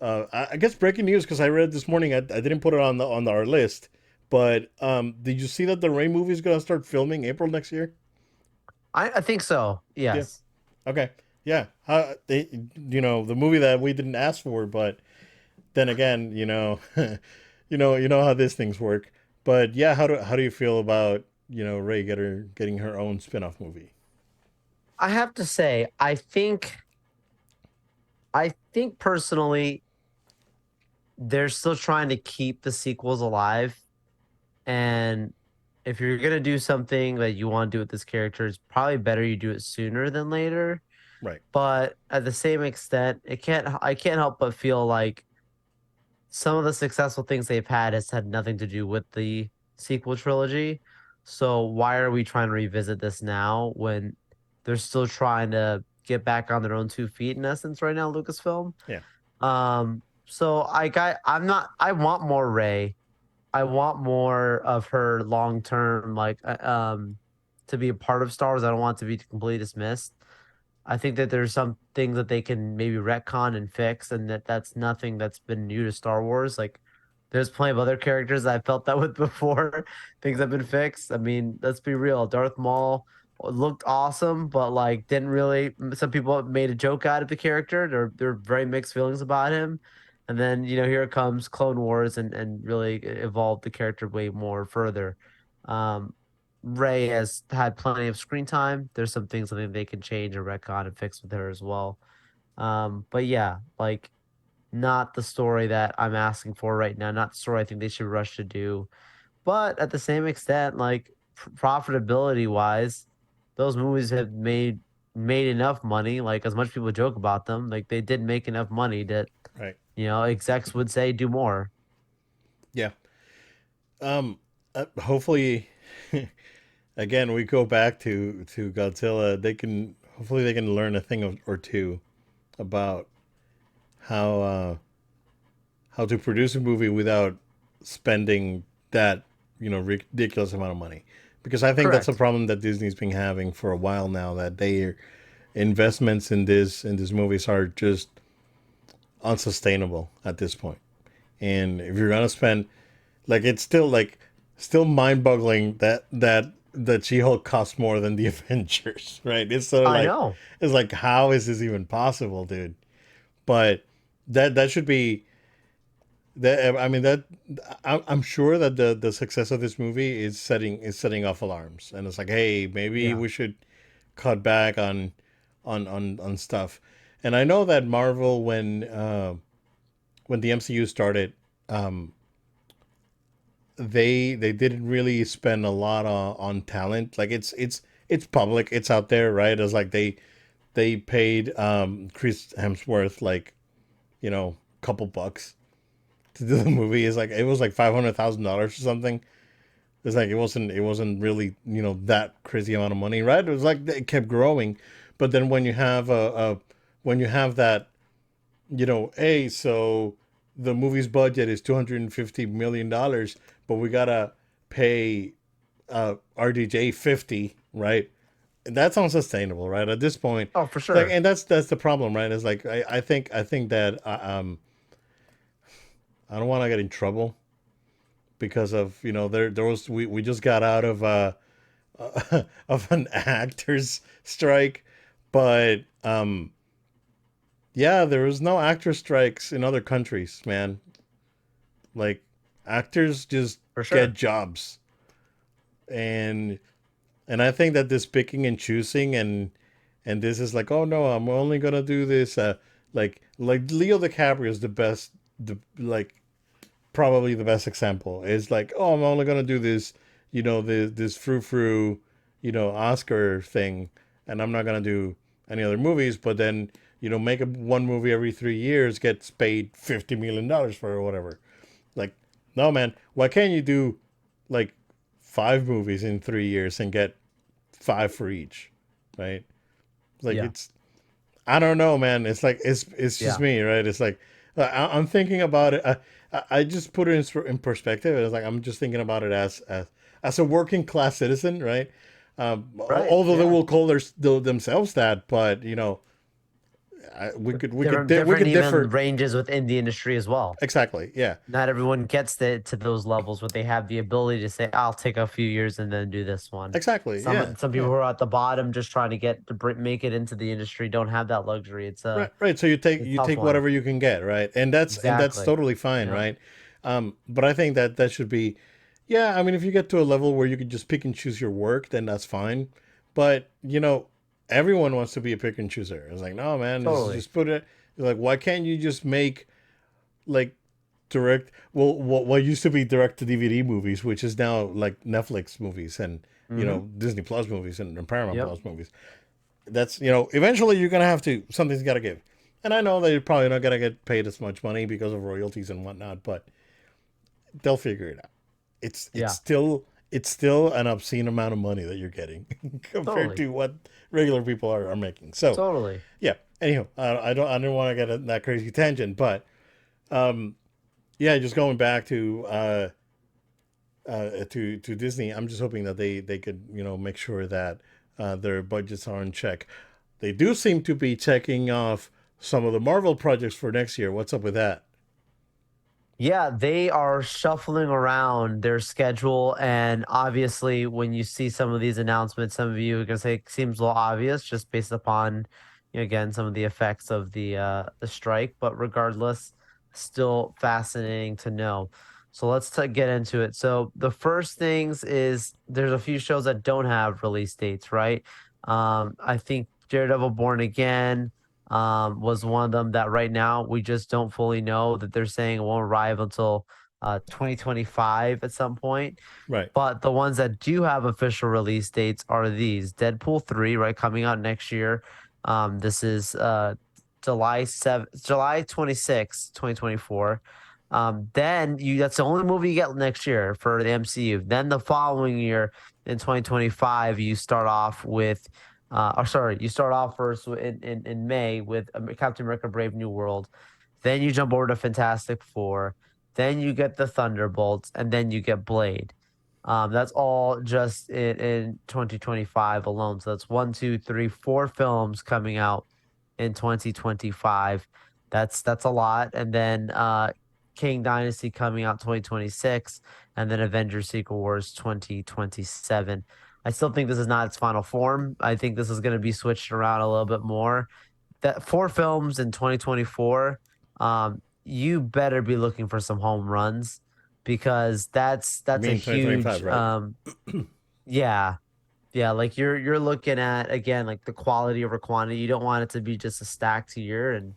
I guess breaking news because I read this morning. I didn't put it on our list, but did you see that the Ray movie is gonna start filming April next year? I think so. Yeah. Yes. Okay. Yeah. The movie that we didn't ask for, but then again, you know how these things work. But yeah, how do you feel about Ray getting her own spin-off movie? I have to say, I think personally, they're still trying to keep the sequels alive. And if you're gonna do something that you want to do with this character, it's probably better you do it sooner than later. Right. But at the same extent, I can't help but feel like some of the successful things they've had has had nothing to do with the sequel trilogy. So why are we trying to revisit this now when they're still trying to get back on their own 2 feet in essence right now, Lucasfilm? Yeah. So I'm not I want more Ray. I want more of her long term, to be a part of Star Wars. I don't want it to be completely dismissed. I think that there's some things that they can maybe retcon and fix, and that's nothing that's been new to Star Wars. Like, there's plenty of other characters I felt that with before. Things have been fixed. I mean, let's be real. Darth Maul looked awesome, but like didn't really. Some people made a joke out of the character. There are very mixed feelings about him. And then here comes Clone Wars and really evolved the character way more further. Um, Ray has had plenty of screen time. There's some things I think they can change and retcon and fix with her as well. But yeah, like not the story that I'm asking for right now. Not the story I think they should rush to do. But at the same extent, like profitability wise, those movies have made enough money. Like as much people joke about them, like they did make enough money that Right. execs would say do more. Yeah. Um. Hopefully, again, we go back to Godzilla. Hopefully they can learn a thing or two about how uh, how to produce a movie without spending that ridiculous amount of money. Because I think that's a Correct. problem that Disney's been having for a while now. That their investments in these movies are just unsustainable at this point. And if you're gonna spend it's still mind boggling that She Hulk costs more than the Avengers, right? It's sort of I like know. it's like how is this even possible, dude? But that should be that. I mean that I'm sure that the success of this movie is setting off alarms, and it's like, hey, maybe Yeah. we should cut back on stuff. And I know that Marvel when the MCU started, um, they didn't really spend a lot on talent. Like it's public, it's out there, right? It's like they paid Chris Hemsworth like a couple bucks to do the movie. It's like it was like $500,000 or something. It's like it wasn't really that crazy amount of money, right? It was like it kept growing, but then when you have when you have that hey, so the movie's budget is $250 million, but we gotta pay RDJ 50, right? And that's unsustainable, right? At this point, Oh, for like, sure. and that's the problem, right? It's like I think that I don't want to get in trouble because of there was we just got out of of an actors strike, but yeah, there was no actor strikes in other countries, man. Like actors just For get sure. jobs, and I think that this picking and choosing and this is like, oh no, I'm only gonna do this. Like Leo DiCaprio is the best, like probably the best example. Is like, oh, I'm only gonna do this, this frou frou, Oscar thing, and I'm not gonna do any other movies. But then make one movie every 3 years, gets paid $50 million for or whatever. Like, no, man, why can't you do like 5 movies in 3 years and get five for each, right? Like Yeah. it's I don't know, man. It's like it's just Yeah. me, right? It's like I'm thinking about it. I just put it in perspective. It's like I'm just thinking about it as a working class citizen, right? Right. Although they Yeah. will call themselves that, but Different we different could even differ. ranges within the industry as well. Exactly. Yeah. Not everyone gets to those levels where they have the ability to say, "I'll take a few years and then do this one." Exactly. Yeah. Some people Yeah. who are at the bottom just trying to make it into the industry don't have that luxury. Right. Right. So It's a you tough take one. whatever you can get, right? And that's Exactly. totally fine, Yep. right? But I think that that should be, yeah. I mean, if you get to a level where you can just pick and choose your work, then that's fine. But everyone wants to be a pick and chooser. It's like, no, man, this is Totally. just put it. Like, why can't you just make like direct? Well, what used to be direct to DVD movies, which is now like Netflix movies and Mm-hmm. Disney Plus movies and Paramount Yep. Plus movies. That's eventually you're gonna have to something's got to give. And I know that you're probably not gonna get paid as much money because of royalties and whatnot, but they'll figure it out. Yeah. It's still an obscene amount of money that you're getting compared Totally. to what regular people are making. So Totally. yeah. Anyhow, I don't want to get that crazy tangent, but um, yeah, just going back to Disney, I'm just hoping that they could make sure that their budgets are in check. They do seem to be checking off some of the Marvel projects for next year. What's up with that? Yeah, they are shuffling around their schedule. And obviously, when you see some of these announcements, some of you are going to say it seems a little obvious just based upon, again, some of the effects of the strike. But regardless, still fascinating to know. So let's get into it. So the first things is there's a few shows that don't have release dates, right? I think Daredevil Born Again was one of them that right now we just don't fully know that they're saying it won't arrive until 2025 at some point. Right. But the ones that do have official release dates are these Deadpool 3, right? Coming out next year. This is July 26th, 2024. Then that's the only movie you get next year for the MCU. Then the following year in 2025, you start off with or sorry, you start off first in May with Captain America: Brave New World. Then you jump over to Fantastic Four. Then you get the Thunderbolts, and then you get Blade. That's all just in 2025 alone. So that's one, two, three, four films coming out in 2025. That's a lot. And then King Dynasty coming out 2026, and then Avengers Secret Wars 2027. I still think this is not its final form. I think this is going to be switched around a little bit more. That four films in 2024, you better be looking for some home runs because You that's a mean 2025, huge right? yeah. Yeah, like you're looking at again like the quality over quantity. You don't want it to be just a stacked year and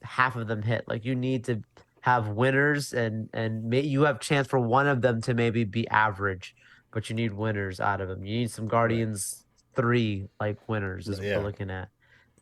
half of them hit. Like you need to have winners and you have chance for one of them to maybe be average, but you need winners out of them. You need some Right. Guardians 3 like winners is what we're Yeah. looking at.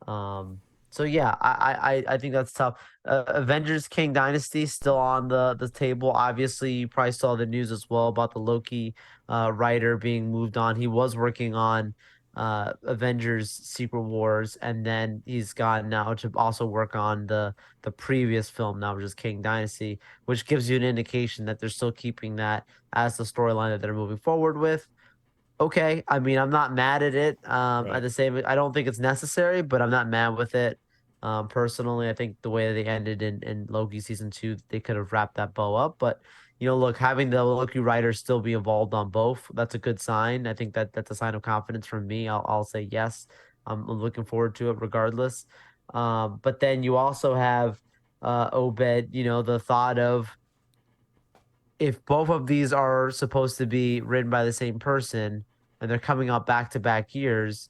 Um, so yeah, I think that's tough. Avengers King Dynasty still on the table. Obviously, you probably saw the news as well about the Loki writer being moved on. He was working on Avengers Secret Wars, and then he's gone now to also work on the previous film now, which is King Dynasty, which gives you an indication that they're still keeping that as the storyline that they're moving forward with. Okay. I mean, I'm not mad at it. At Right. the same, I don't think it's necessary, but I'm not mad with it. Personally, I think the way they ended in Loki season 2, they could have wrapped that bow up. But look, having the Loki writers still be involved on both, that's a good sign. I think that's a sign of confidence from me. I'll say yes. I'm looking forward to it regardless. But then you also have Obed. The thought of if both of these are supposed to be written by the same person and they're coming out back to back years,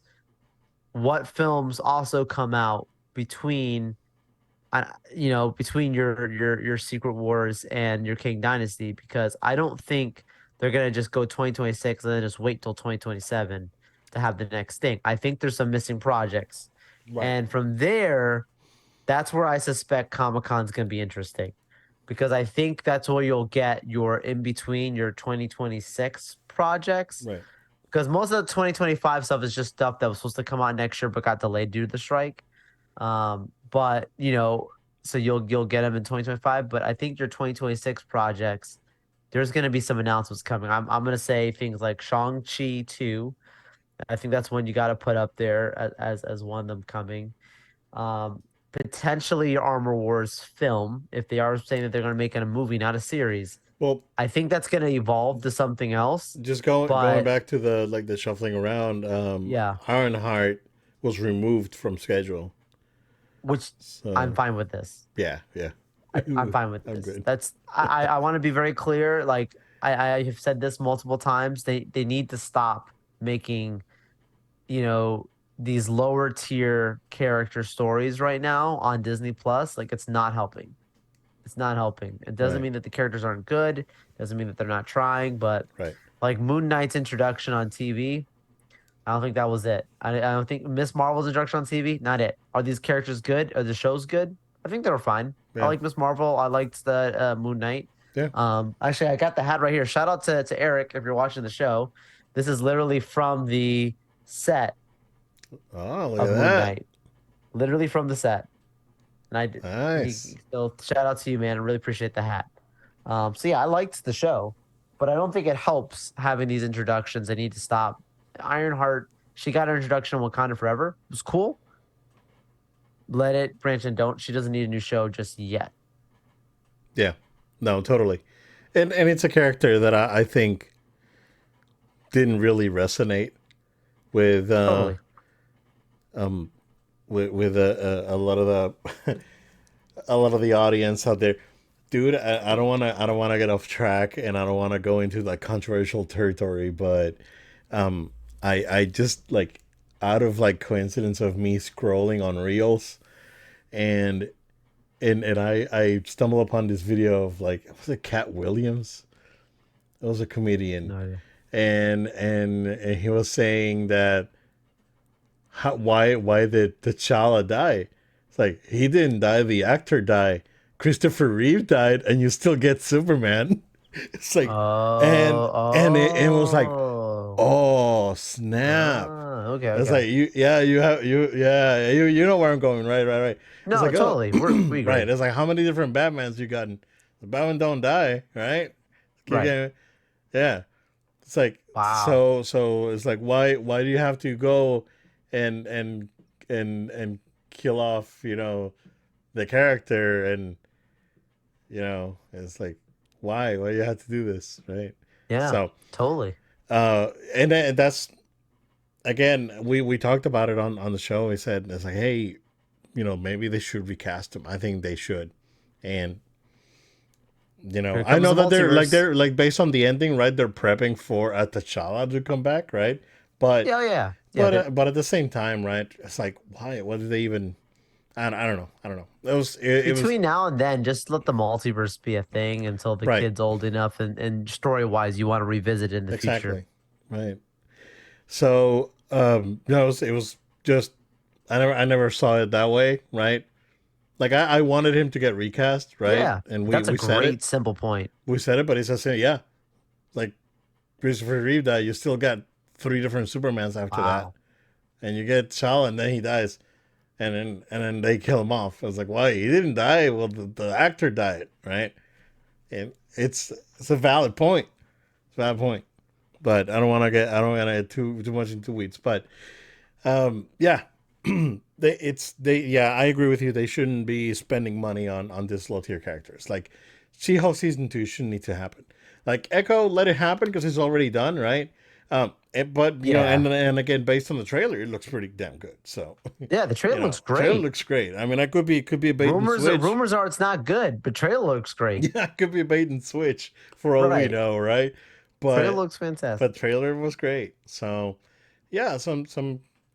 what films also come out between between your Secret Wars and your King Dynasty? Because I don't think they're gonna just go 2026 and then just wait till 2027 to have the next thing. I think there's some missing projects, Right. and from there, that's where I suspect Comic Con's gonna be interesting because I think that's where you'll get your in between your 2026 projects. Right. Because most of the 2025 stuff is just stuff that was supposed to come out next year but got delayed due to the strike. But so you'll get them in 2025. But I think your 2026 projects, there's gonna be some announcements coming. I'm gonna say things like Shang-Chi 2. I think that's one you got to put up there as one of them coming. Potentially Armor Wars film, if they are saying that they're going to make it a movie, not a series. Well, I think that's going to evolve to something else. just going But back to the like the shuffling around, yeah, Ironheart was removed from schedule. which I'm So fine with this. yeah, yeah, I'm fine with I'm this. good. That's I want to be very clear. Like I have said this multiple times. They need to stop making, you know, these lower tier character stories right now on Disney Plus. Like it's not helping. It's not helping. It doesn't Right, mean that the characters aren't good. Doesn't mean that they're not trying. But right. like Moon Knight's introduction on TV, I don't think that was it. I don't think Miss Marvel's introduction on TV, not it. Are these characters good? Are the shows good? I think they were fine. I Yeah, like Miss Marvel. I liked the Moon Knight. yeah. Actually, I got the hat right here. Shout out to Eric if you're watching the show. This is literally from the set Oh, look of at Moon that. Knight, literally from the set. And I did. Nice. So shout out to you, man. I really appreciate the hat. So yeah, I liked the show, but I don't think it helps having these introductions. They need to stop. Ironheart, she got her introduction in Wakanda Forever. It was cool. Let it branch and don't. She doesn't need a new show just yet. Yeah. No, totally. And it's a character that I think didn't really resonate with Totally. um with a lot of the a lot of the audience out there. Dude, I don't wanna get off track and I don't wanna go into like controversial territory, but um I just like out of like coincidence of me scrolling on Reels and and I stumble upon this video of like was it Cat Williams? It was a comedian, No idea. and he was saying that why did T'Challa die? It's like he didn't die, the actor died. Christopher Reeve died, and you still get Superman. It's like, Oh, and it was like, oh, oh snap! okay, It's okay. like you have you know where I'm going, right. It's No, like, oh, totally. We right. agree. It's like how many different Batmans you got? The Batman don't die, right? Keep Right. getting, yeah. It's like Wow. so it's like why do you have to go and and and kill off, the character, and it's like why you have to do this, right? Yeah. So Totally. and that's again, we talked about it on the show. We said it's like, hey, maybe they should recast him. I think they should. And Here I comes know the that multiverse. they're like based on the ending, right? They're prepping for a T'Challa to come back, right? But Yeah, yeah, yeah. but at the same time, right? It's like, why? What did they even? I don't know. I don't know. It was Between now and then, just let the multiverse be a thing until the right. kid's old enough and story wise, you want to revisit it in the future. Exactly. Right. So no, it was just I never saw it that way, right? Like I wanted him to get recast, right? Yeah, And we that's a we said it. great simple point. We said it, but it's just saying, yeah, like Christopher Reeve died, you still got three different Supermans after that, Wow. and you get T'Challa, and then he dies, and then they kill him off. I was like, why? He didn't die. Well, the actor died, right? And it's a valid point. It's a valid point. But I don't want to get too much into weeds. But yeah, yeah, I agree with you. They shouldn't be spending money on this low tier characters. Like She-Hulk season 2 shouldn't need to happen. Like Echo, let it happen because it's already done, right? But Yeah. and again, based on the trailer, it looks pretty damn good. So Yeah, the trailer looks trailer great. looks great. I mean, that could be a bait and switch. Rumors are it's not good, but trailer looks great. Yeah, it could be a bait and switch for all we Right. know, right? Trailer But looks fantastic. but trailer was great. So yeah, some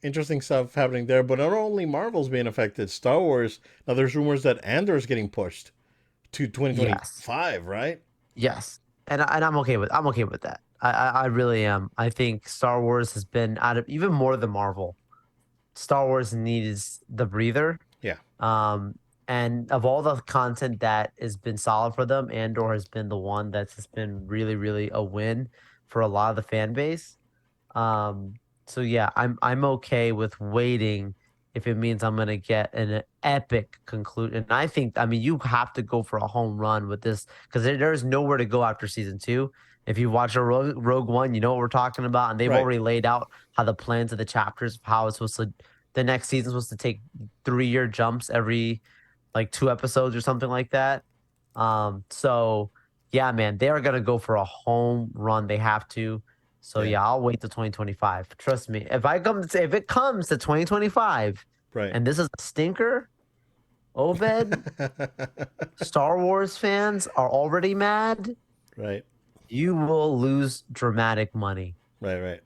interesting stuff happening there. But not only Marvel's being affected, Star Wars. Now there's rumors that Andor is getting pushed to Yes. 2025, right? Yes. And I'm okay with that. I really am. I think Star Wars has been out of even more than Marvel. Star Wars needs the breather. Yeah, Um, and of all the content that has been solid for them, Andor has been the one that's just been really, really a win for a lot of the fan base. So yeah, I'm okay with waiting if it means I'm gonna get an epic conclusion. And I mean, you have to go for a home run with this because there's nowhere to go after season two. If you watch a Rogue One, you know what we're talking about, and they've right. already laid out how the plans of the chapters, how it's supposed to the next season's supposed to take 3-year jumps every like 2 episodes or something like that. So yeah, man, they are gonna go for a home run. They have to. So Yeah. yeah, I'll wait till 2025. Trust me. If it comes to 2025 Right. and this is a stinker, Obed, Star Wars fans are already mad. Right. You will lose dramatic money. Right. Right.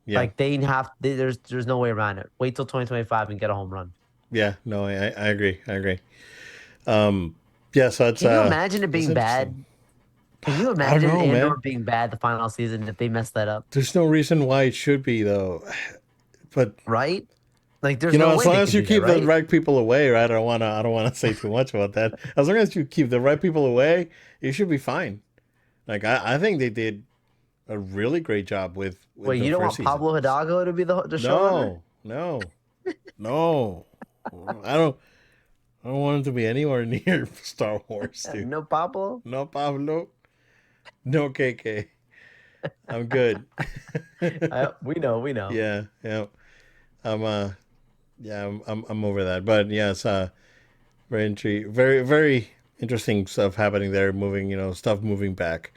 Yeah. Like there's no way around it. Wait till 2025 and get a home run. Yeah. No, I agree. I agree. Um, yeah. So Can you imagine it it's being interesting. bad? Can you I don't imagine know, Andor man. being bad the final season if they mess that up? There's no reason why it should be though. But Right? Like there's no as way long they as can you do that, keep the right? right people away, right? I don't wanna say too much about that. As long as you keep the right people away, you should be fine. Like I think they did a really great job with Wait, the you don't first want season. Pablo Hidalgo to be the showrunner? No, no, no. I don't I don't want him to be anywhere near Star Wars, dude. No Pablo? No Pablo, no KK. I'm good. We know. Yeah, yeah. I'm yeah, I'm over that. But yeah, it's very interesting stuff happening there, moving, stuff moving back.